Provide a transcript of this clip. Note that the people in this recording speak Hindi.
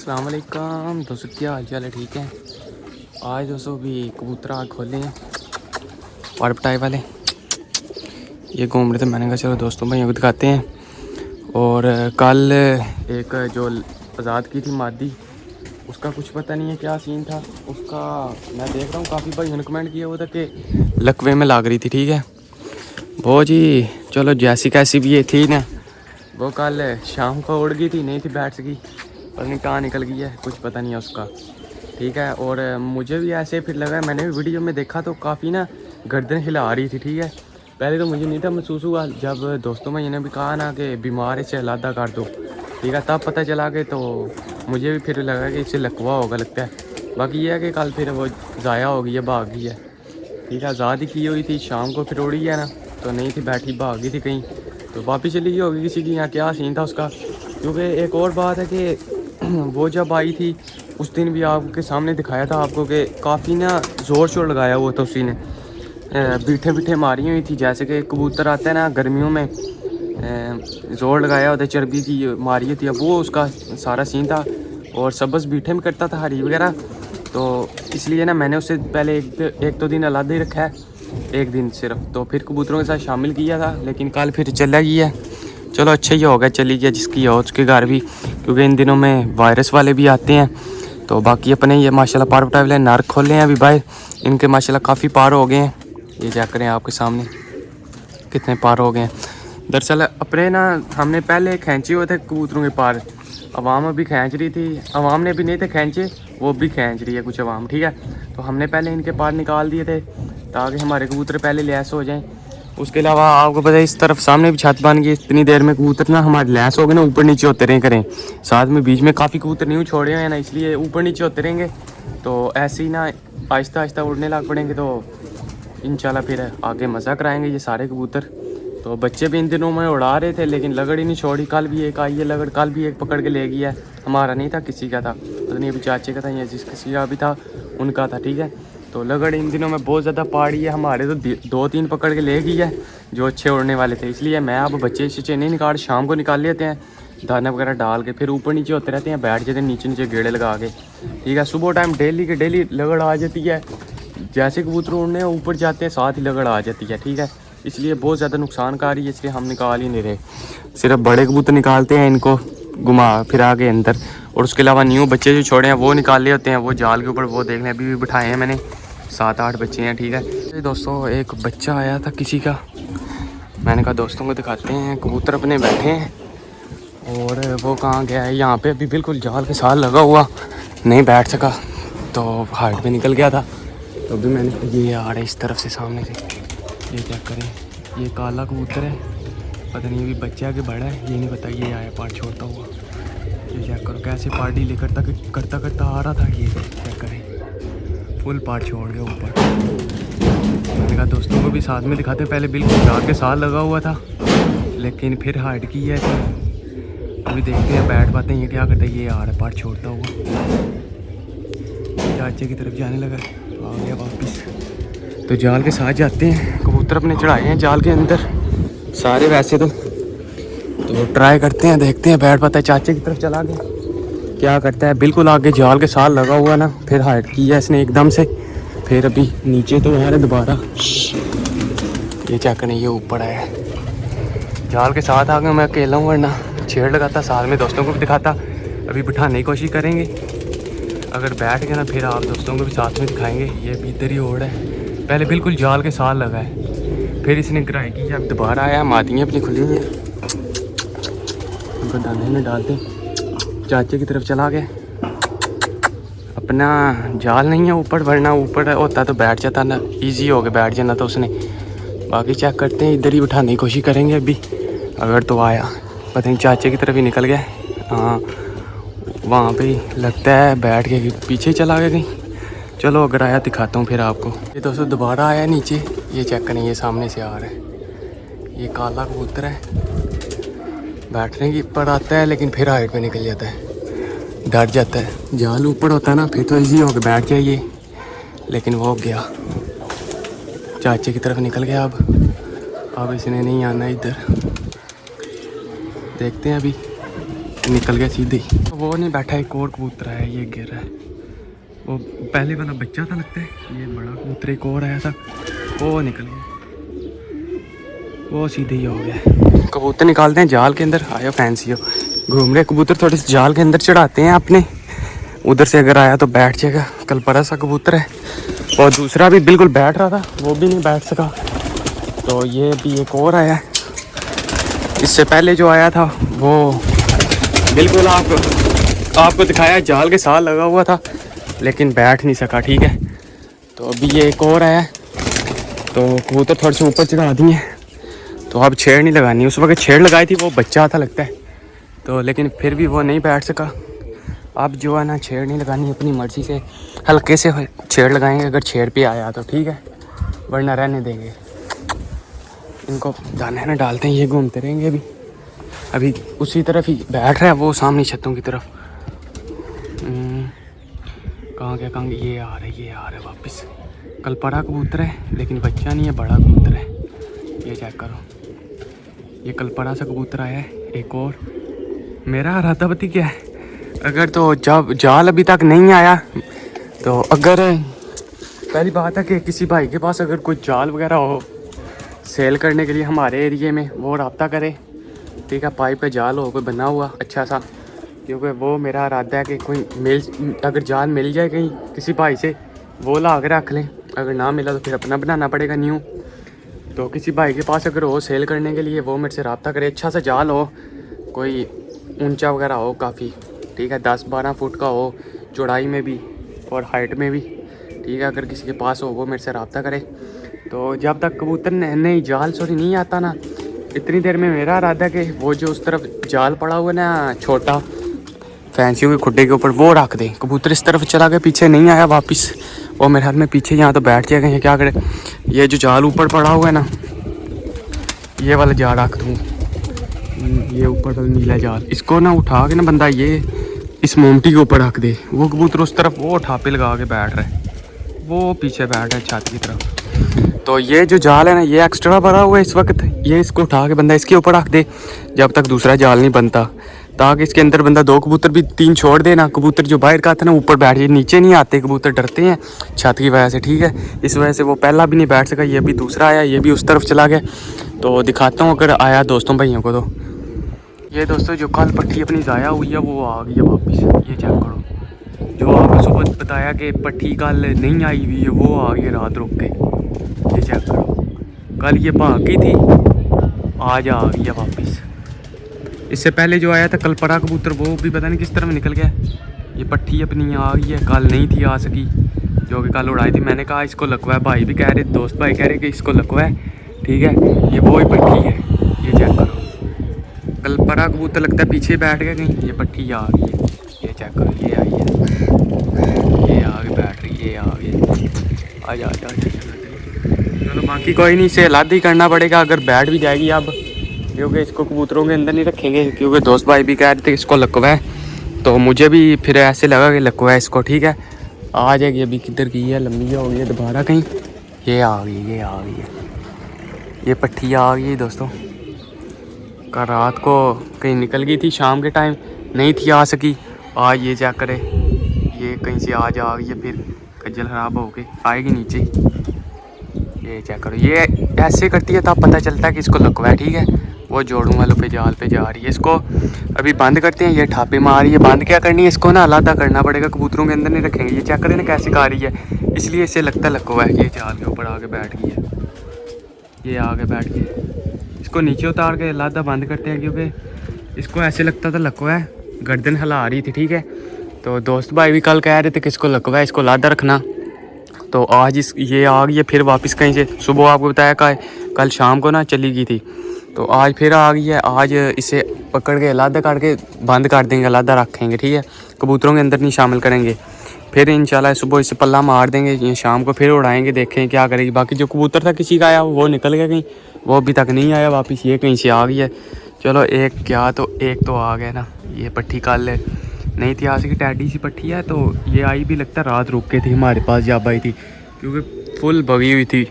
अस्सलाम वालेकुम दोस्तों, क्या हाल चाल है? ठीक है। आज दोस्तों भी कबूतर आग खोले हैं पारपटाई वाले, ये घूम रहे थे। मैंने कहा चलो दोस्तों भाइयों को दिखाते हैं। और कल एक जो आज़ाद की थी मादी, उसका कुछ पता नहीं है क्या सीन था उसका। मैं देख रहा हूँ काफ़ी भाइयों ने कमेंट किया हुआ था कि लकवे में लाग रही थी। ठीक है वो जी, चलो जैसी कैसी भी ये थी ना, वो कल शाम को उड़ गई थी, नहीं थी बैठ सकी, पता नहीं कहाँ निकल गई है, कुछ पता नहीं है उसका। ठीक है। और मुझे भी ऐसे फिर लगा, मैंने भी वीडियो में देखा तो काफ़ी ना गर्दन हिला रही थी। ठीक है। पहले तो मुझे नहीं था महसूस हुआ, जब दोस्तों में ने भी कहा ना कि बीमार इसे अलहदा कर दो, ठीक है, तब पता चला कि तो मुझे भी फिर लगा कि इससे लकवा होगा लगता है। बाकी ये है कि कल फिर वो ज़ाया हो गई है, भाग गई है। ठीक है। आज़ाद ही की हुई थी, शाम को फिर उड़ी है ना, तो नहीं थी बैठी, भाग गई थी कहीं, तो वापिस चली गई होगी किसी की यहाँ, क्या सीन था उसका। क्योंकि एक और बात है कि वो जब आई थी उस दिन भी आपके सामने दिखाया था आपको कि काफ़ी ना ज़ोर शोर लगाया हुआ था उसी ने, बीठे बीठे मारी हुई थी, जैसे कि कबूतर आते हैं ना गर्मियों में, ज़ोर लगाया होता, चर्बी की मारी होती है, वो उसका सारा सीन था। और सब्ज़ बीठे में करता था, हरी वगैरह, तो इसलिए ना मैंने उससे पहले एक दो दिन अलग ही रखा है, एक दिन सिर्फ, तो फिर कबूतरों के साथ शामिल किया था। लेकिन कल फिर चला गया। चलो अच्छा ही होगा, चली गया जिसकी हो उसके घर भी, क्योंकि इन दिनों में वायरस वाले भी आते हैं। तो बाकी अपने ये माशाल्लाह पार पटाई वाले नर खोले हैं अभी भाई, इनके माशाल्लाह काफ़ी पार हो गए हैं। ये चेक करें आपके सामने कितने पार हो गए हैं। दरअसल अपने ना हमने पहले खींचे हुए थे कबूतरों के पार, अवाम अभी खींच रही थी, अवाम ने भी नहीं थे खींचे, वो भी खींच रही है कुछ अवाम। ठीक है। तो हमने पहले इनके पार निकाल दिए थे ताकि हमारे कबूतर पहले लैस हो जाएं। उसके अलावा आपको पता है इस तरफ सामने भी छत बन गई, इतनी देर में कबूतर ना हमारे लैस हो गए ना, ऊपर नीचे होते रहे करें, साथ में बीच में काफ़ी कबूतर न्यू छोड़े हुए हैं ना, इसलिए ऊपर नीचे होते रहेंगे। तो ऐसे ही ना आहिस्ता आहिस्ता उड़ने लग पड़ेंगे, तो इंशाल्लाह फिर आगे मज़ा कराएंगे ये सारे कबूतर। तो बच्चे भी इन दिनों में उड़ा रहे थे, लेकिन लगड़ ही नहीं छोड़ी। कल भी एक आई है लगड़, कल भी एक पकड़ के ले गई है, हमारा नहीं था किसी का था, पता नहीं अभी चाचे का था या जिस किसी का भी था उनका था। ठीक है। तो लगड़ इन दिनों में बहुत ज़्यादा पहाड़ी है, हमारे तो दो तीन पकड़ के ले गई है जो अच्छे उड़ने वाले थे। इसलिए मैं अब बच्चे शच्चे नहीं निकाल, शाम को निकाल लेते हैं दाना वगैरह डाल के, फिर ऊपर नीचे होते रहते हैं, बैठ जाते हैं नीचे नीचे गेड़े लगा के। ठीक है। सुबह टाइम डेली के डेली लगड़ आ जाती है, जैसे कबूतर उड़ने ऊपर जाते हैं साथ ही लगड़ आ जाती है। ठीक है। इसलिए बहुत ज़्यादा नुकसानकारी है, इसलिए हम निकाल ही नहीं रहे, सिर्फ बड़े कबूतर निकालते हैं, इनको घुमा फिरा के अंदर। और उसके अलावा न्यू बच्चे जो छोड़े हैं वो निकाल ले होते हैं, वो जाल के ऊपर, वो देख लें अभी भी बिठाए हैं मैंने, 7-8 बच्चे हैं। ठीक है दोस्तों, एक बच्चा आया था किसी का, मैंने कहा दोस्तों को दिखाते हैं, कबूतर अपने बैठे हैं। और वो कहाँ गया है, यहाँ पे अभी बिल्कुल जाल के साथ लगा हुआ, नहीं बैठ सका, तो हाइट पे निकल गया था। तो अभी मैंने ये आ रहा है इस तरफ से सामने से, ये चेक करें, ये काला कबूतर है, पता नहीं अभी बच्चा के बड़ा है ये नहीं पता। ये आया पार छोड़ता हुआ, ये चेक करो कैसे पार डीले करता करता आ रहा था। ये चेक करें फुल पार छोड़ गया ऊपर। मैंने कहा दोस्तों को भी साथ में दिखाते, पहले बिल्कुल जाल के साथ लगा हुआ था, लेकिन फिर हाइट की है, तो अभी देखते हैं बैठ पाते हैं ये क्या करता है। ये आ रहा है पार छोड़ता हुआ, चाचे की तरफ जाने लगा, आ गया वापस। तो जाल के साथ जाते हैं, कबूतर अपने चढ़ाए हैं जाल के अंदर सारे वैसे तो ट्राई करते हैं, देखते हैं बैठ पाता है। चाचे की तरफ चला गया, क्या करता है, बिल्कुल आगे जाल के साथ लगा हुआ ना, फिर हाइट की है इसने एकदम से, फिर अभी नीचे तो आ रहा दोबारा। ये क्या करें, ये ऊपर आया जाल के साथ आ गया, मैं अकेला हूँ, वरना छेड़ लगाता, साथ में दोस्तों को भी दिखाता। अभी बिठाने की कोशिश करेंगे, अगर बैठ गया ना फिर आप दोस्तों को भी साथ में दिखाएंगे। ये भी इधर ही ओढ़ है, पहले बिल्कुल जाल के साथ लगा है, फिर इसने गिराई की, अब दोबारा आया, मादियाँ अपनी खुली हुई हैं, उनको दाने में डालते। चाचे की तरफ चला गया, अपना जाल नहीं है ऊपर, वरना ऊपर होता तो बैठ जाता ना, इजी हो गया बैठ जाना तो उसने। बाकी चेक करते हैं, इधर ही बिठाने की कोशिश करेंगे अभी, अगर तो आया, पता नहीं चाचे की तरफ ही निकल गया। हाँ वहाँ पे ही लगता है बैठ के पीछे चला गया कहीं। चलो अगर आया दिखाता हूँ फिर आपको। ये दोस्तों दोबारा आया नीचे, ये चेक करें, ये सामने से आ रहा है, ये काला कबूतर है, बैठने की पर आता है, लेकिन फिर हाइट पे निकल जाता है, डर जाता है। जाल ऊपर होता है ना, फिर तो इजी हो के बैठ जाइए, लेकिन वो गया चाचे की तरफ निकल गया। अब इसने नहीं आना इधर, देखते हैं अभी निकल गया सीधे ही। तो वो नहीं बैठा, एक और कबूतर है, ये गिर रहा है। वो पहले वाला बच्चा था लगता है, ये बड़ा कबूतर एक और आया था, वो निकल गया, वो सीधे ही हो गया। कबूतर निकालते हैं जाल के अंदर, आयो फैंसी हो घूम रहे कबूतर, थोड़े से जाल के अंदर चढ़ाते हैं अपने, उधर से अगर आया तो बैठ जाएगा। कल बड़ा सा कबूतर है और दूसरा भी बिल्कुल बैठ रहा था, वो भी नहीं बैठ सका। तो ये भी एक और आया, इससे पहले जो आया था वो बिल्कुल आपको दिखाया जाल के साथ लगा हुआ था, लेकिन बैठ नहीं सका, ठीक है। तो अभी ये एक और आया, तो कबूतर थोड़े से ऊपर चढ़ा दिए, तो अब छेड़ नहीं लगानी। उस वक्त छेड़ लगाई थी, वो बच्चा था लगता है, तो लेकिन फिर भी वो नहीं बैठ सका। अब जो है ना, छेड़ नहीं लगानी, अपनी मर्ज़ी से हल्के से छेड़ लगाएंगे, अगर छेड़ पे आया तो ठीक है, वरना रहने देंगे। इनको दाने ना डालते हैं, ये घूमते रहेंगे। अभी उसी तरफ ही बैठ रहा है, वो सामने छतों की तरफ। कहाँ गया, ये आ रहा है वापस। कल बड़ा कबूतर है लेकिन बच्चा नहीं है, बड़ा कबूतर है, ये चेक करो। ये कल बड़ा सा कबूतर आया है एक और। मेरा इरादा पता क्या है, अगर तो जब जाल अभी तक नहीं आया, तो अगर पहली बात है कि किसी भाई के पास अगर कोई जाल वगैरह हो सेल करने के लिए हमारे एरिए में, वो रब्ता करे, ठीक है। पाइप पे जाल हो कोई बना हुआ अच्छा सा, क्योंकि वो मेरा इरादा है कि कोई अगर जाल मिल जाए कहीं किसी भाई से, वो ला के रख लें। अगर ना मिला तो फिर अपना बनाना पड़ेगा न्यू। तो किसी भाई के पास अगर हो सेल करने के लिए, वो मेरे से रब्ता करे। अच्छा सा जाल हो, कोई ऊंचा वगैरह हो काफ़ी, ठीक है, 10-12 फुट का हो चौड़ाई में भी और हाइट में भी, ठीक है। अगर किसी के पास हो वो मेरे से रब्ता करे। तो जब तक कबूतर नहीं जाल नहीं आता ना, इतनी देर में मेरा इरादा है कि वो जो उस तरफ जाल पड़ा हुआ है ना छोटा फैंसियों के खुड्डे के ऊपर, वो रख दें। कबूतर इस तरफ चला गया, पीछे नहीं आया वापस, और मेरे हाथ में पीछे यहाँ तो बैठ जाएगा। ये क्या करे, ये जो जाल ऊपर पड़ा हुआ है ना, ये वाला जाल रख दूँ, ये ऊपर वाला नीला जाल, इसको ना उठा के ना बंदा ये इस मोमटी के ऊपर रख दे। वो कबूतर उस तरफ वो ठापे लगा के बैठ रहा है, वो पीछे बैठ रहा है छत की तरफ। तो ये जो जाल है ना, ये एक्स्ट्रा भरा हुआ है इस वक्त, ये इसको उठा के बंदा इसके ऊपर रख दे जब तक दूसरा जाल नहीं बनता, ताकि इसके अंदर बंदा 2 कबूतर भी 3 छोड़ दे ना। कबूतर जो बाहर का आता है ना ऊपर बैठ जाए, नीचे नहीं आते कबूतर, डरते हैं छत की वजह से, ठीक है। इस वजह से वो पहला भी नहीं बैठ सका, ये भी दूसरा आया, ये भी उस तरफ चला गया। तो दिखाता हूँ अगर आया दोस्तों भाइयों को। तो ये दोस्तों जो कल पट्टी अपनी ज़ाया हुई है, वो आ गई है वापस, ये चेक करो। जो आपको सुबह बताया कि पट्टी कल नहीं आई हुई है, वो आ गई रात रुक के, ये चेक करो। कल ये भागी थी, आज आ गई है वापस। इससे पहले जो आया था कल पड़ा कबूतर, वो भी पता नहीं किस तरह निकल गया। ये पट्टी अपनी आ गई है, कल नहीं थी आ सकी, जो कि कल उड़ाई थी। मैंने कहा इसको लकवा है, भाई भी कह रहे, दोस्त भाई कह रहे कि इसको लकवा है, ठीक है। ये वो ही पट्टी है, ये चेक करो। कल पड़ा कबूतर लगता है पीछे बैठ गया कहीं, ये पट्टी आ गई है, ये चेक करो, ये आई है, ये आगे बैठ रही है, ये आ गई, आ जा। चलो बाकी कोई नहीं, इसे अलग ही करना पड़ेगा अगर बैठ भी जाएगी अब, क्योंकि इसको कबूतरों के अंदर नहीं रखेंगे, क्योंकि दोस्त भाई भी कह रहे थे इसको लकवा है। तो मुझे भी फिर ऐसे लगा कि लकवा है इसको, ठीक है। आ जाएगी, अभी किधर की है, लंबी हो गई है दोबारा कहीं, ये आ गई, ये आ गई है, ये पट्टी आ गई है दोस्तों। कल रात को कहीं निकल गई थी, शाम के टाइम नहीं थी आ सकी, आज ये चेक करे, ये कहीं से आज आ गई है, फिर खज्जल ख़राब हो के आएगी नीचे, ये चेक करो। ये ऐसे करती है तब पता चलता है कि इसको लकवा है, ठीक है। वो जोड़ों वालों पे जाल पे जा रही है, इसको अभी बंद करते हैं। ये ठापे मार रही है, बंद क्या करनी है, इसको ना अलग करना पड़ेगा, कबूतरों के अंदर नहीं रखेंगे। ये चेक करें ना कैसे खा रही है, इसलिए इसे लगता लकवा है। ये जाल के ऊपर आके बैठ गई है, ये आगे बैठ गई। इसको नीचे उतार के लादा बंद करते हैं, क्योंकि इसको ऐसे लगता था लकवा है, गर्दन हिला रही थी, ठीक है। तो दोस्त भाई भी कल कह रहे थे कि इसको लकवा है, इसको लादा रखना। तो आज ये आ गई है फिर वापस कहीं से। सुबह आपको बताया कल शाम को ना चली गई थी, तो आज फिर आ गई है। आज इसे पकड़ के लादा काट के बंद कर देंगे, लादा रखेंगे, ठीक है। कबूतरों के अंदर नहीं शामिल करेंगे। फिर इंशाल्लाह सुबह इसे पल्ला मार देंगे, ये शाम को फिर उड़ाएंगे, देखें क्या करेगी। बाकी जो कबूतर था किसी का आया वो निकल गया कहीं, वो अभी तक नहीं आया वापस, ये कहीं से आ गई है। चलो एक तो आ गया ना। ये पट्टी कल नहीं थी आ सकी, टैडी सी पट्टी है, तो ये आई भी लगता है रात रुक के थी हमारे पास जब आई थी, क्योंकि फुल भगी हुई थी